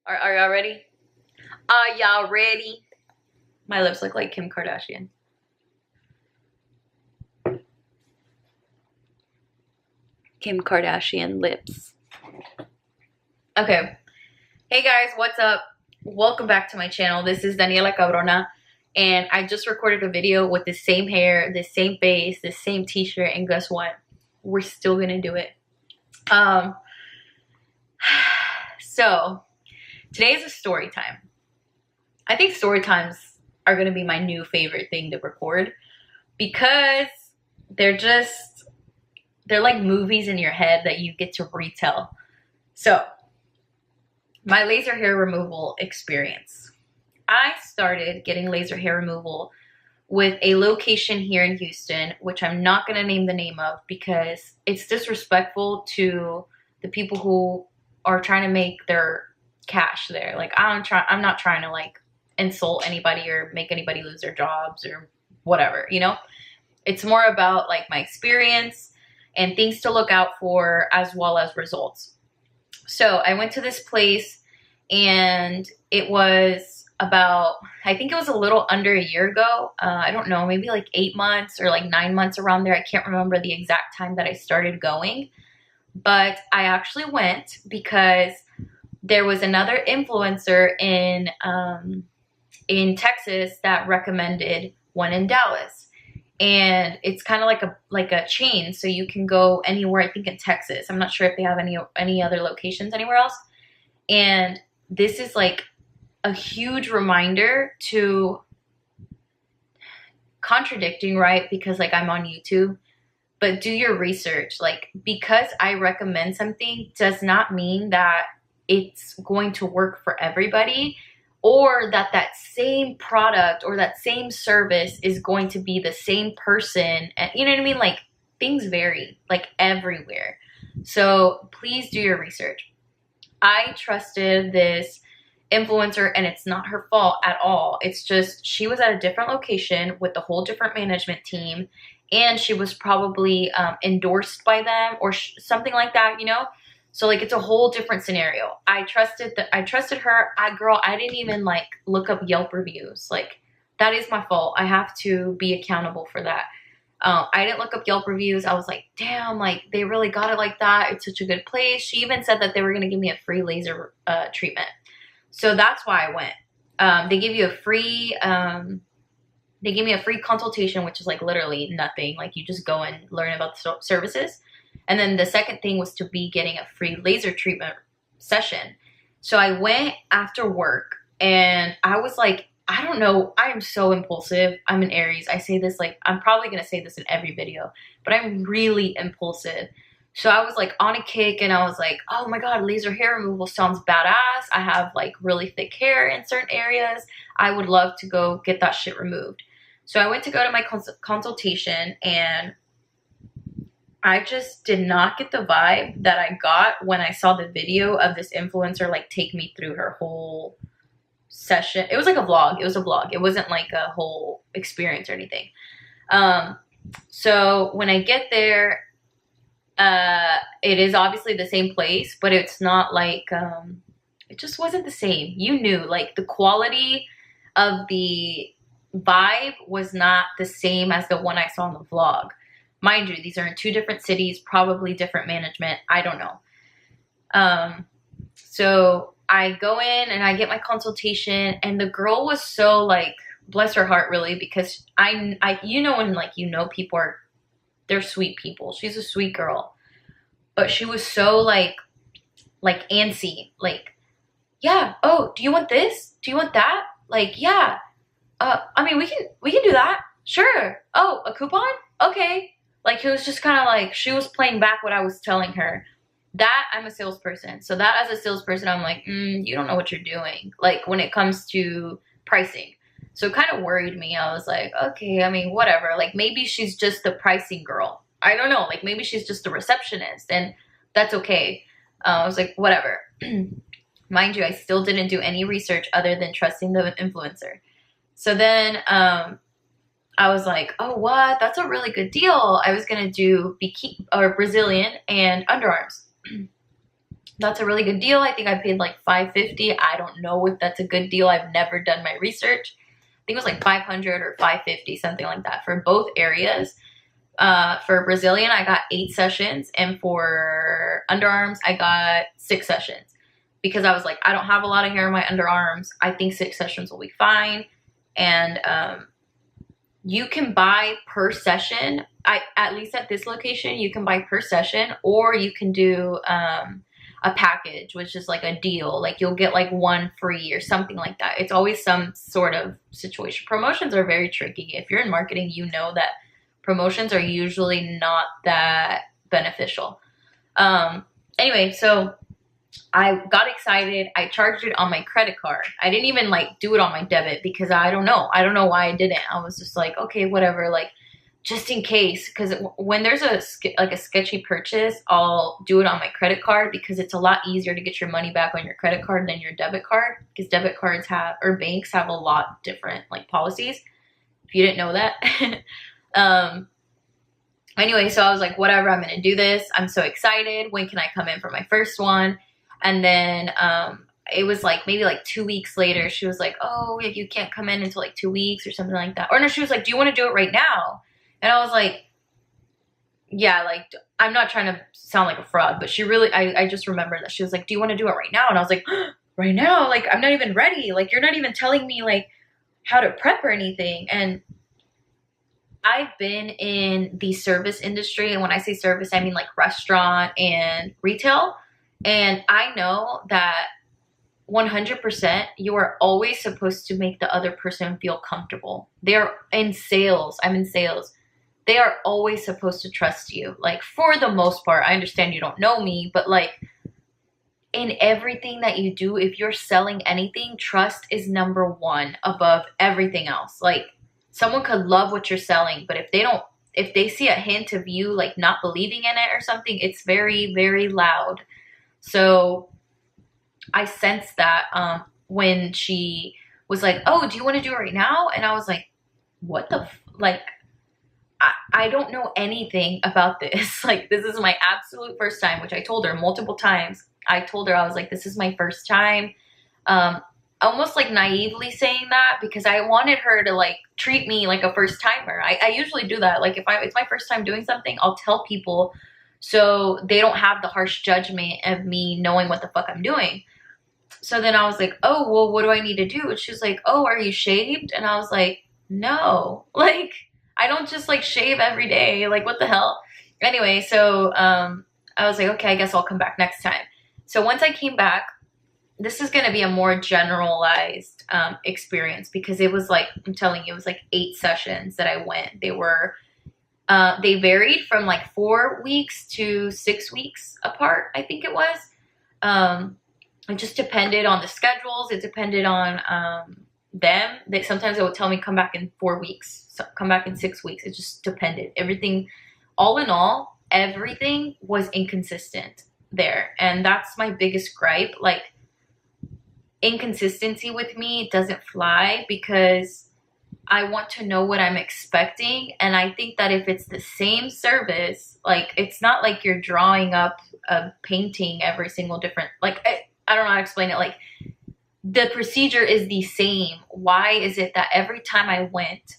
Are y'all ready? Are y'all ready? My lips look like Kim Kardashian. Kim Kardashian lips. Okay. Hey guys, what's up? Welcome back to my channel. This is Daniela Cabrona. And I just recorded a video with the same hair, the same face, the same t-shirt. And guess what? We're still gonna do it. So today is a story time. I think story times are gonna be my new favorite thing to record because they're like movies in your head that you get to retell. So my laser hair removal experience. I started getting laser hair removal with a location here in Houston, which I'm not gonna name the name of because it's disrespectful to the people who are trying to make their cash there. Like I'm not trying to like insult anybody or make anybody lose their jobs or whatever, you know? It's more about like my experience and things to look out for as well as results. So I went to this place and it was about, I think it was a little under a year ago. I don't know, maybe like 8 months or like 9 months around there. I can't remember the exact time that I started going, but I actually went because there was another influencer in Texas that recommended one in Dallas. And it's kind of like a chain, so you can go anywhere, I think in Texas. I'm not sure if they have any other locations anywhere else. And this is like a huge reminder to contradicting, right? Because like I'm on YouTube, but do your research. Like because I recommend something does not mean that it's going to work for everybody, or that that same product or that same service is going to be the same person. And you know what I mean? Like things vary like everywhere. So please do your research. I trusted this influencer and it's not her fault at all. It's just she was at a different location with a whole different management team and she was probably endorsed by them or something like that, you know? So like it's a whole different scenario. I trusted her. I didn't even like look up Yelp reviews. Like that is my fault. I have to be accountable for that. I didn't look up Yelp reviews. I was like, damn, like they really got it like that. It's such a good place. She even said that they were gonna give me a free laser treatment. So that's why I went. They give you a free they gave me a free consultation, which is like literally nothing. Like you just go and learn about the services. And then the second thing was to be getting a free laser treatment session. So I went after work and I was like, I don't know, I am so impulsive. I'm an Aries. I say this like, I'm probably going to say this in every video, but I'm really impulsive. So I was like on a kick and I was like, oh my God, laser hair removal sounds badass. I have like really thick hair in certain areas. I would love to go get that shit removed. So I went to go to my consultation and I just did not get the vibe that I got when I saw the video of this influencer like take me through her whole session. It was like a vlog. It was a vlog. It wasn't like a whole experience or anything. So when I get there, it is obviously the same place, but it's not like, it just wasn't the same. You knew like the quality of the vibe was not the same as the one I saw in the vlog. Mind you, these are in 2 different cities, probably different management. I don't know. So I go in and I get my consultation and the girl was so like, bless her heart really, because I you know when like, you know, people they're sweet people. She's a sweet girl, but she was so like antsy. Like, yeah. Oh, do you want this? Do you want that? Like, yeah. I mean, we can do that. Sure. Oh, a coupon? Okay. Like, it was just kind of like, she was playing back what I was telling her. That, I'm a salesperson. So that as a salesperson, I'm like, you don't know what you're doing. Like, when it comes to pricing. So it kind of worried me. I was like, okay, I mean, whatever. Like, maybe she's just the pricing girl. I don't know. Like, maybe she's just the receptionist. And that's okay. I was like, whatever. Mind you, I still didn't do any research other than trusting the influencer. So then, I was like, oh, what? That's a really good deal. I was going to do bikini or Brazilian and underarms. That's a really good deal. I think I paid like $550. I don't know if that's a good deal. I've never done my research. I think it was like 500 or 550, something like that for both areas. For Brazilian, I got 8 sessions, and for underarms, I got 6 sessions because I was like, I don't have a lot of hair in my underarms. I think 6 sessions will be fine. And you can buy per session. At least at this location, you can buy per session, or you can do a package, which is like a deal. Like you'll get like 1 free or something like that. It's always some sort of situation. Promotions are very tricky. If you're in marketing, you know that promotions are usually not that beneficial. Anyway, so I got excited. I charged it on my credit card. I didn't even like do it on my debit because I don't know. I don't know why I didn't. I was just like, okay, whatever. Like, just in case, because when there's a sketchy purchase, I'll do it on my credit card because it's a lot easier to get your money back on your credit card than your debit card, because debit cards have, or banks have, a lot different like policies, if you didn't know that. Anyway, so I was like, whatever, I'm gonna do this. I'm so excited. When can I come in for my first one? And then it was like maybe like 2 weeks later, she was like, oh, if you can't come in until like 2 weeks or something like that. Or no, she was like, do you want to do it right now? And I was like, yeah, like, I'm not trying to sound like a fraud, but she really, I just remember that she was like, do you want to do it right now? And I was like, right now? Like, I'm not even ready. Like, you're not even telling me like how to prep or anything. And I've been in the service industry. And when I say service, I mean like restaurant and retail. And I know that 100%, you are always supposed to make the other person feel comfortable. They're in sales. I'm in sales. They are always supposed to trust you. Like, for the most part, I understand you don't know me, but like in everything that you do, if you're selling anything, trust is number 1 above everything else. Like, someone could love what you're selling, but if they see a hint of you like not believing in it or something, it's very, very loud. So I sensed that when she was like, oh, do you want to do it right now? And I was like, what the like, I don't know anything about this. Like, this is my absolute first time, which I told her multiple times. I told her, I was like, this is my first time. Almost like naively saying that because I wanted her to like treat me like a first timer. I usually do that. Like, if it's my first time doing something, I'll tell people so they don't have the harsh judgment of me knowing what the fuck I'm doing. So then I was like, oh, well, what do I need to do? And she's like, oh, are you shaved? And I was like, no, like, I don't just like shave every day. Like, what the hell? Anyway, so I was like, okay, I guess I'll come back next time. So once I came back, this is going to be a more generalized experience because it was like, I'm telling you, it was like 8 sessions that I went. They were, they varied from like 4 weeks to 6 weeks apart, I think it was. It just depended on the schedules. It depended on them. Sometimes they would tell me come back in 4 weeks, so come back in 6 weeks. It just depended. Everything, all in all, everything was inconsistent there. And that's my biggest gripe. Like, inconsistency with me doesn't fly because I want to know what I'm expecting. And I think that if it's the same service, like, it's not like you're drawing up a painting every single different, like, I don't know how to explain it. Like, the procedure is the same. Why is it that every time I went,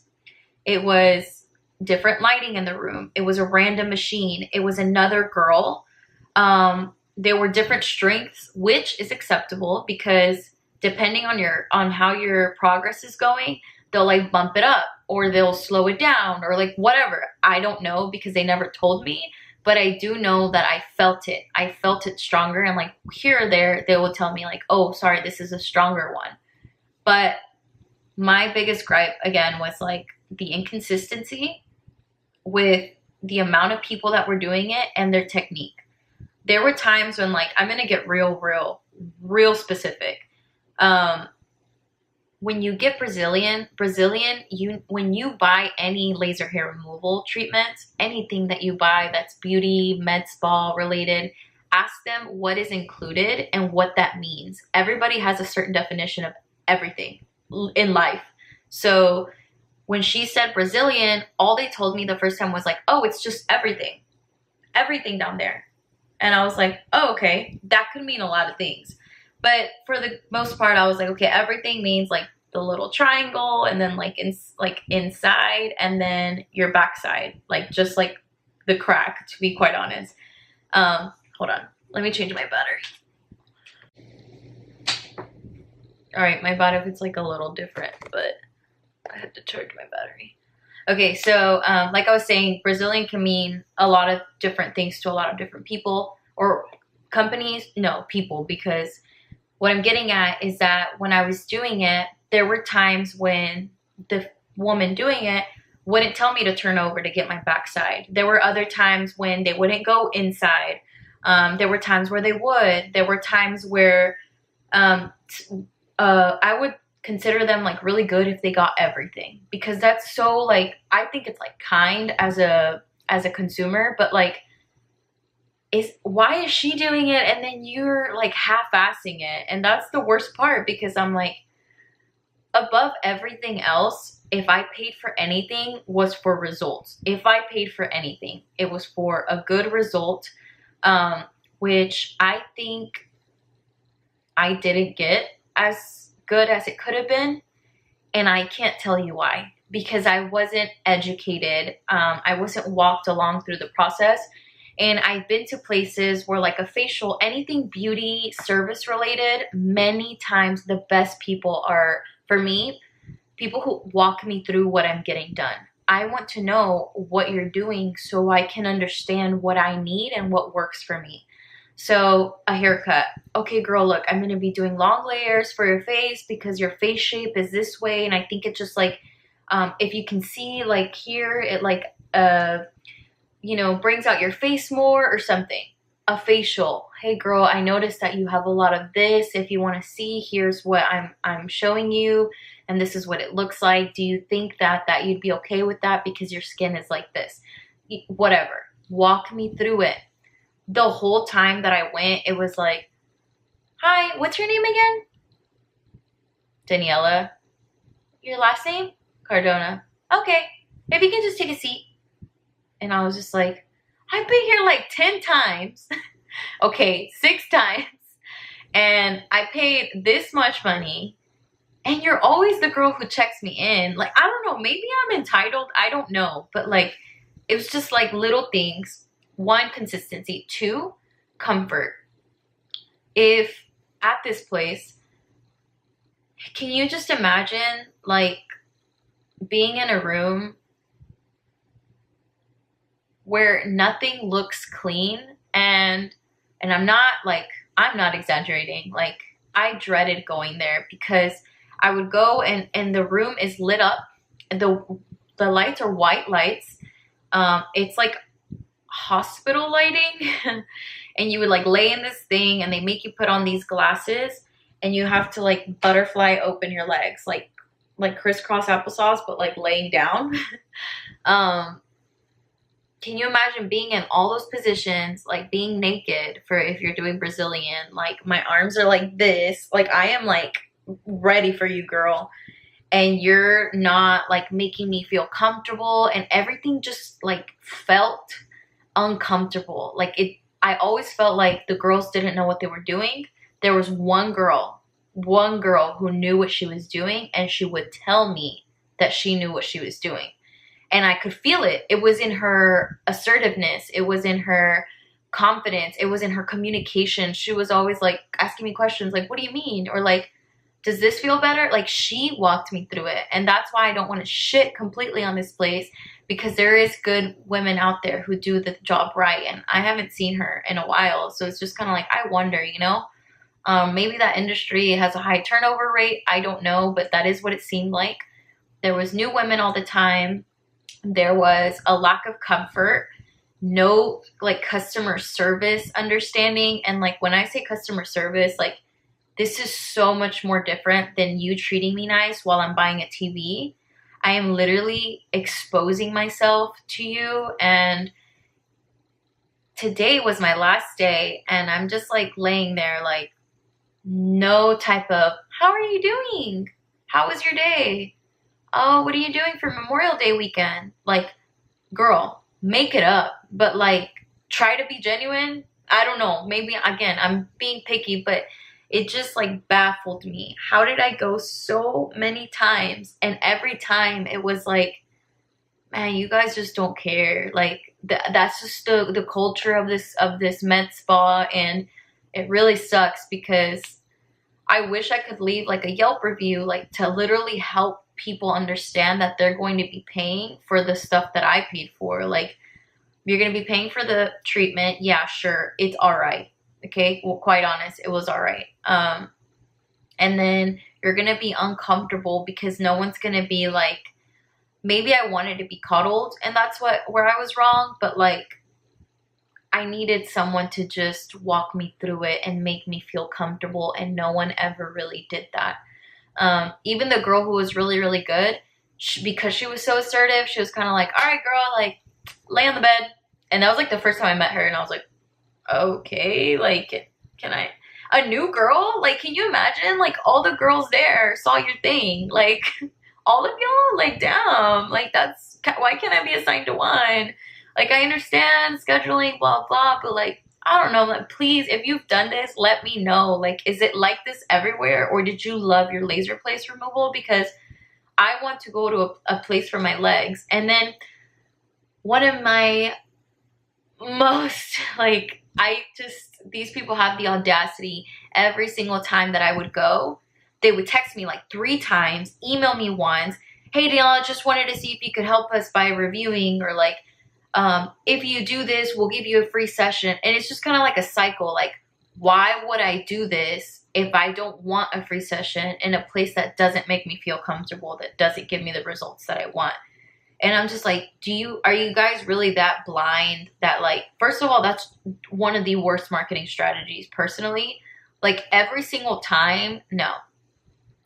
it was different lighting in the room? It was a random machine. It was another girl. There were different strengths, which is acceptable because depending on how your progress is going, they'll like bump it up or they'll slow it down or like whatever. I don't know because they never told me. But I do know that I felt it. I felt it stronger. And like here or there, they will tell me like, oh, sorry, this is a stronger one. But my biggest gripe, again, was like the inconsistency with the amount of people that were doing it and their technique. There were times when like, I'm going to get real specific. When you get Brazilian, when you buy any laser hair removal treatment, anything that you buy that's beauty, med spa related, ask them what is included and what that means. Everybody has a certain definition of everything in life. So when she said Brazilian, all they told me the first time was like, oh, it's just everything down there. And I was like, oh, okay, that could mean a lot of things. But for the most part, I was like, okay, everything means like the little triangle, and then like inside, and then your backside, like just like the crack, to be quite honest. Hold on, let me change my battery. All right, my battery's like a little different, but I had to charge my battery. Okay, so like I was saying, Brazilian can mean a lot of different things to a lot of different people or companies. No, people, because what I'm getting at is that when I was doing it, there were times when the woman doing it wouldn't tell me to turn over to get my backside. There were other times when they wouldn't go inside. There were times where they would. There were times where I would consider them like really good if they got everything, because that's so like, I think it's like kind as a consumer, but like, why is she doing it and then you're like half-assing it? And that's the worst part, because I'm like, above everything else, if I paid for anything, was for results. If I paid for anything, it was for a good result, which I think I didn't get as good as it could have been. And I can't tell you why, because I wasn't educated. I wasn't walked along through the process. And I've been to places where like a facial, anything beauty service related, many times the best people are, for me, people who walk me through what I'm getting done. I want to know what you're doing so I can understand what I need and what works for me. So a haircut. Okay, girl, look, I'm going to be doing long layers for your face because your face shape is this way. And I think it just like, if you can see like here, it like, you know, brings out your face more or something. A facial. Hey girl, I noticed that you have a lot of this. If you want to see, here's what I'm showing you, and this is what it looks like. Do you think that you'd be okay with that because your skin is like this? Whatever. Walk me through it. The whole time that I went, it was like, hi, what's your name again? Daniela. Your last name? Cardona. Okay, maybe you can just take a seat. And I was just like, I've been here like 10 times. Okay, 6 times. And I paid this much money. And you're always the girl who checks me in. Like, I don't know, maybe I'm entitled. I don't know. But like, it was just like little things. 1, consistency. 2, comfort. If at this place, can you just imagine like being in a room where nothing looks clean, and I'm not exaggerating. Like, I dreaded going there because I would go and the room is lit up. The lights are white lights. It's like hospital lighting. And you would like lay in this thing and they make you put on these glasses and you have to like butterfly open your legs, like crisscross applesauce, but like laying down. Can you imagine being in all those positions, like being naked for if you're doing Brazilian? Like, my arms are like this. Like, I am like ready for you, girl. And you're not like making me feel comfortable, and everything just like felt uncomfortable. Like, I always felt like the girls didn't know what they were doing. There was one girl who knew what she was doing, and she would tell me that she knew what she was doing. And I could feel it. It was in her assertiveness. It was in her confidence. It was in her communication. She was always like asking me questions like, what do you mean? Or like, does this feel better? Like, she walked me through it. And that's why I don't want to shit completely on this place, because there is good women out there who do the job right. And I haven't seen her in a while. So it's just kind of like, I wonder, you know, maybe that industry has a high turnover rate. I don't know, but that is what it seemed like. There was new women all the time. There was a lack of comfort, no like customer service understanding. And like, when I say customer service, like, this is so much more different than you treating me nice while I'm buying a TV. I am literally exposing myself to you. And today was my last day, and I'm just like laying there like, no type of, how are you doing? How was your day? Oh, what are you doing for Memorial Day weekend? Like, girl, make it up, but like, try to be genuine. I don't know, maybe again I'm being picky, but it just like baffled me. How did I go so many times and every time it was like, man, you guys just don't care. Like that's just the culture of this med spa, and it really sucks because I wish I could leave like a Yelp review, like to literally help people understand that they're going to be paying for the stuff that I paid for. Like, you're going to be paying for the treatment. Yeah, sure. It's all right. Okay. Well, quite honest, it was all right. And then you're going to be uncomfortable because no one's going to be like, maybe I wanted to be cuddled and that's where I was wrong. But like, I needed someone to just walk me through it and make me feel comfortable. And no one ever really did that. Even the girl who was really, really good, because she was so assertive, she was kind of like, all right, girl, like, lay on the bed. And that was like the first time I met her, and I was like, okay, like, can I, a new girl? Like, can you imagine? Like, all the girls there saw your thing. Like, all of y'all? Like, damn. Like, that's, why can't I be assigned to one? Like, I understand scheduling, blah, blah, but like, I don't know, like, please, if you've done this, let me know. Like, is it like this everywhere, or did you love your laser place removal? Because I want to go to a place for my legs. And then one of my most, like, these people have the audacity every single time that I would go, they would text me like 3 times, email me once, hey, Daniela, just wanted to see if you could help us by reviewing, or like, if you do this, we'll give you a free session. And it's just kind of like a cycle. Like, why would I do this if I don't want a free session in a place that doesn't make me feel comfortable, that doesn't give me the results that I want? And I'm just like, are you guys really that blind that, like, first of all, that's one of the worst marketing strategies personally. Like, every single time, no.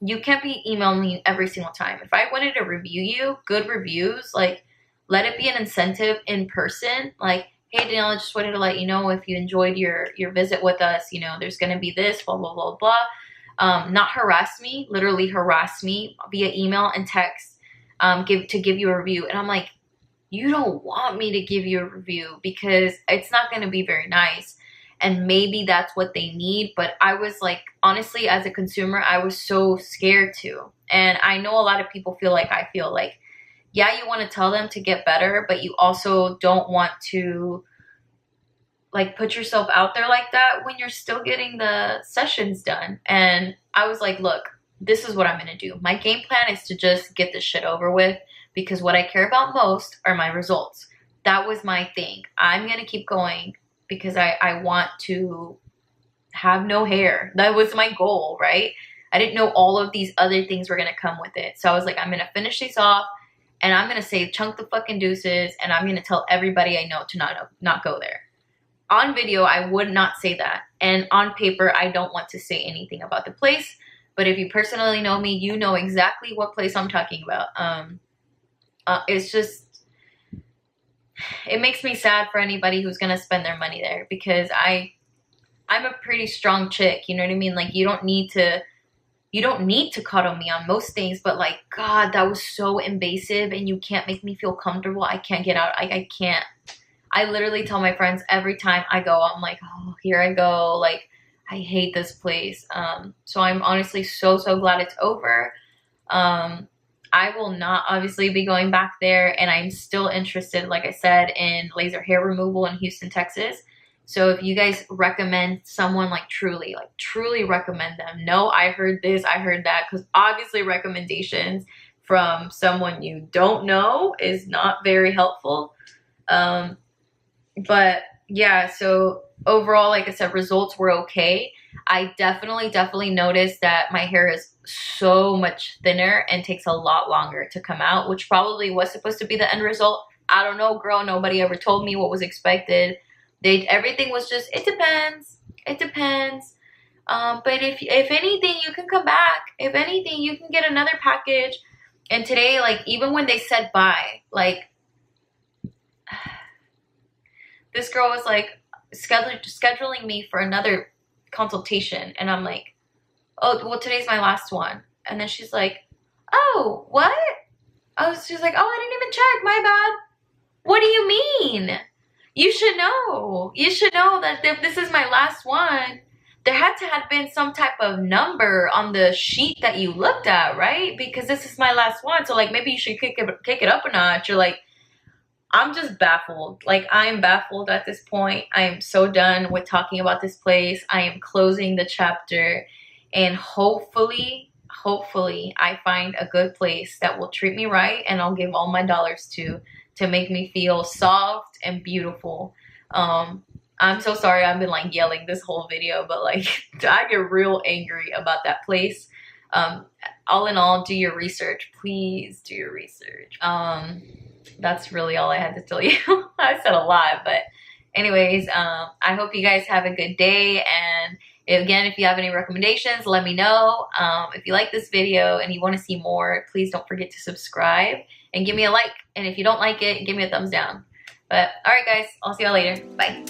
You can't be emailing me every single time. If I wanted to review you, good reviews, like, let it be an incentive in person. Like, hey, Daniela, just wanted to let you know if you enjoyed your visit with us, you know, there's going to be this, blah, blah, blah, blah. Not harass me, literally harass me via email and text, give you a review. And I'm like, you don't want me to give you a review because it's not going to be very nice. And maybe that's what they need. But I was like, honestly, as a consumer, I was so scared to. And I know a lot of people feel like I feel like, yeah, you want to tell them to get better, but you also don't want to like put yourself out there like that when you're still getting the sessions done. And I was like, look, this is what I'm going to do. My game plan is to just get this shit over with, because what I care about most are my results. That was my thing. I'm going to keep going because I want to have no hair. That was my goal, right? I didn't know all of these other things were going to come with it. So I was like, I'm going to finish these off. And I'm going to say chunk the fucking deuces, and I'm going to tell everybody I know to not go there. On video, I would not say that. And on paper, I don't want to say anything about the place. But if you personally know me, you know exactly what place I'm talking about. It's just, it makes me sad for anybody who's going to spend their money there, because I'm a pretty strong chick. You know what I mean? Like, you don't need to cuddle me on most things, but like, God, that was so invasive, and you can't make me feel comfortable. I can't get out. I can't. I literally tell my friends every time I go, I'm like, oh, here I go. Like, I hate this place. So I'm honestly so glad it's over. I will not obviously be going back there, and I'm still interested, like I said, in laser hair removal in Houston, Texas. So if you guys recommend someone, like truly recommend them. No, I heard this, I heard that, because obviously recommendations from someone you don't know is not very helpful. But yeah, so overall, like I said, results were okay. I definitely noticed that my hair is so much thinner and takes a lot longer to come out, which probably was supposed to be the end result. I don't know, girl. Nobody ever told me what was expected. Everything was just, it depends. But if anything, you can come back. If anything, you can get another package. And today, like, even when they said bye, like, this girl was like scheduling me for another consultation, and I'm like, oh, well, today's my last one. And then she's like, oh, what? She's like, oh, I didn't even check, my bad. What do you mean? You should know. You should know that if this is my last one, there had to have been some type of number on the sheet that you looked at, right? Because this is my last one. So like maybe you should kick it up a notch. Or like, I'm just baffled. Like I am baffled at this point. I am so done with talking about this place. I am closing the chapter, and hopefully I find a good place that will treat me right and I'll give all my dollars to make me feel soft and beautiful. I'm so sorry I've been like yelling this whole video, but like I get real angry about that place. All in all, do your research. Please do your research. That's really all I had to tell you. I said a lot, but anyways, I hope you guys have a good day. And again, if you have any recommendations, let me know. If you like this video and you want to see more, please don't forget to subscribe and give me a like. And if you don't like it, give me a thumbs down. But all right, guys, I'll see y'all later. Bye.